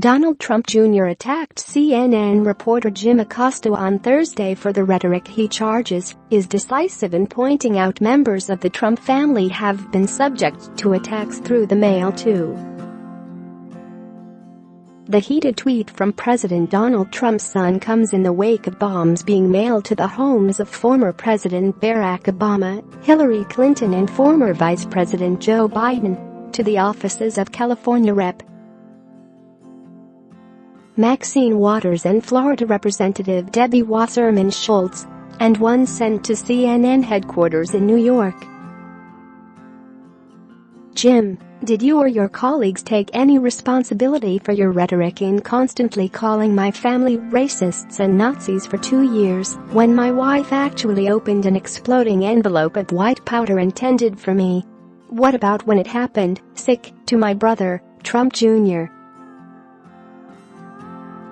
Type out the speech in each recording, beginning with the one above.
Donald Trump Jr. attacked CNN reporter Jim Acosta on Thursday for the rhetoric he charges is decisive in pointing out members of the Trump family have been subject to attacks through the mail too. The heated tweet from President Donald Trump's son comes in the wake of bombs being mailed to the homes of former President Barack Obama, Hillary Clinton and former Vice President Joe Biden, to the offices of California Rep. Maxine Waters and Florida Representative Debbie Wasserman Schultz, and one sent to CNN headquarters in New York. Jim, did you or your colleagues take any responsibility for your rhetoric in constantly calling my family racists and Nazis for 2 years, when my wife actually opened an exploding envelope of white powder intended for me? What about when it happened, sick, to my brother, Trump Jr.?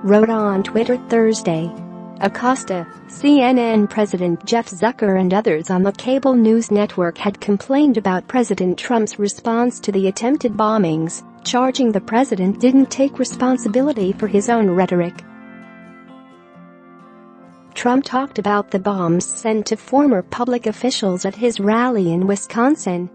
Wrote on Twitter Thursday. Acosta, CNN President Jeff Zucker and others on the cable news network had complained about President Trump's response to the attempted bombings, charging the president didn't take responsibility for his own rhetoric. Trump talked about the bombs sent to former public officials at his rally in Wisconsin.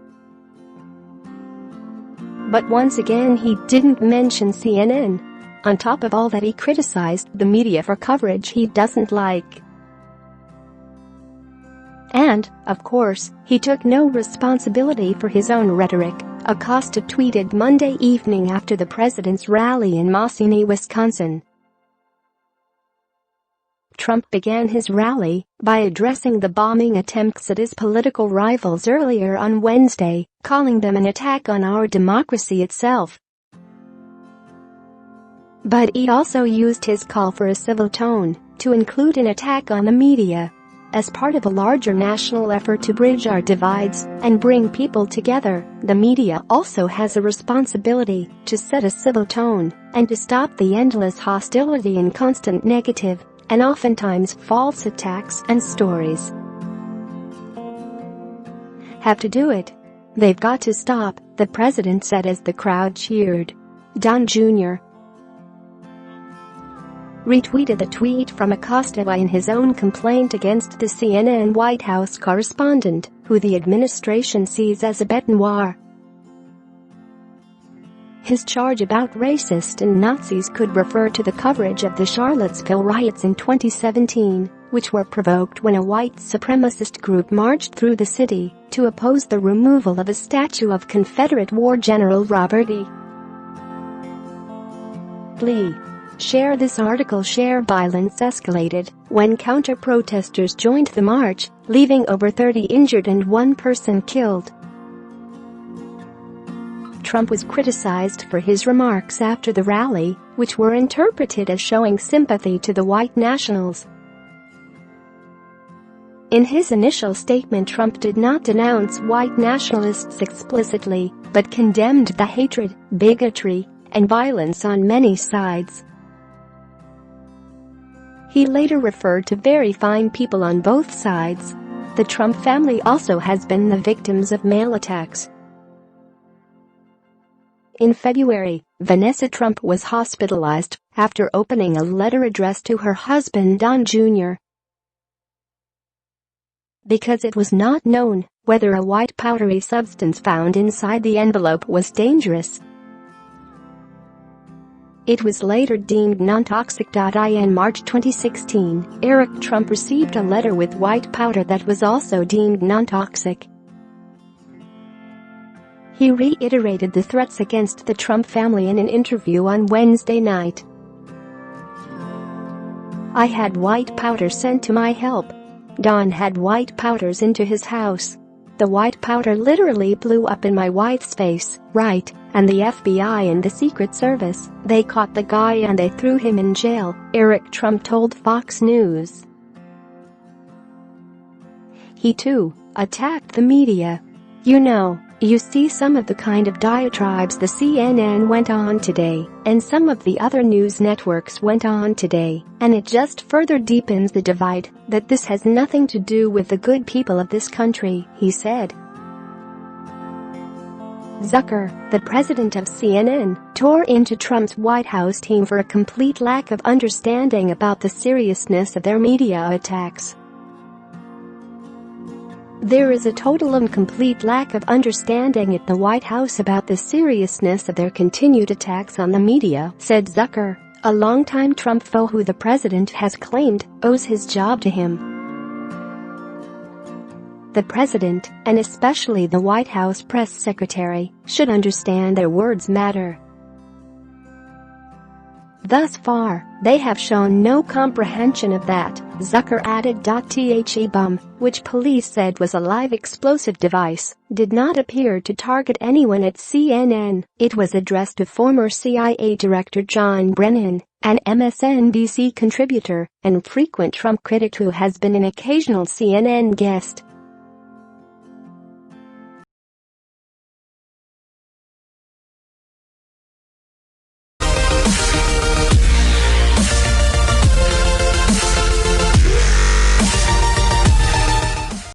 But once again he didn't mention CNN. On top of all that, he criticized the media for coverage he doesn't like. And, of course, he took no responsibility for his own rhetoric, Acosta tweeted Monday evening after the president's rally in Maucine, Wisconsin. Trump began his rally by addressing the bombing attempts at his political rivals earlier on Wednesday, calling them an attack on our democracy itself. But he also used his call for a civil tone to include an attack on the media. As part of a larger national effort to bridge our divides and bring people together, the media also has a responsibility to set a civil tone and to stop the endless hostility and constant negative, and oftentimes false attacks and stories. Have to do it. They've got to stop, the president said as the crowd cheered. Don Jr. retweeted the tweet from Acosta in his own complaint against the CNN White House correspondent, who the administration sees as a bête noire. His charge about racist and Nazis could refer to the coverage of the Charlottesville riots in 2017, which were provoked when a white supremacist group marched through the city to oppose the removal of a statue of Confederate War General Robert E. Lee. Share this article. Share. Violence escalated when counter-protesters joined the march, leaving over 30 injured and 1 person killed. Trump was criticized for his remarks after the rally, which were interpreted as showing sympathy to the white nationals. In his initial statement, Trump did not denounce white nationalists explicitly, but condemned the hatred, bigotry, and violence on many sides. He later referred to very fine people on both sides. The Trump family also has been the victims of mail attacks. In February, Vanessa Trump was hospitalized after opening a letter addressed to her husband Don Jr. because it was not known whether a white powdery substance found inside the envelope was dangerous. It was later deemed non-toxic. In March 2016, Eric Trump received a letter with white powder that was also deemed non-toxic. He reiterated the threats against the Trump family in an interview on Wednesday night. I had white powder sent to my help. Don had white powders into his house. The white powder literally blew up in my wife's face, right, and the FBI and the Secret Service, they caught the guy and they threw him in jail, Eric Trump told Fox News. He too attacked the media. You see some of the kind of diatribes the CNN went on today, and some of the other news networks went on today, and it just further deepens the divide, that this has nothing to do with the good people of this country, he said. Zucker, the president of CNN, tore into Trump's White House team for a complete lack of understanding about the seriousness of their media attacks. "There is a total and complete lack of understanding at the White House about the seriousness of their continued attacks on the media," said Zucker, a longtime Trump foe who the president has claimed owes his job to him. "The president, and especially the White House press secretary, should understand their words matter. Thus far, they have shown no comprehension of that," Zucker added. The bomb, which police said was a live explosive device, did not appear to target anyone at CNN. It was addressed to former CIA Director John Brennan, an MSNBC contributor and frequent Trump critic who has been an occasional CNN guest.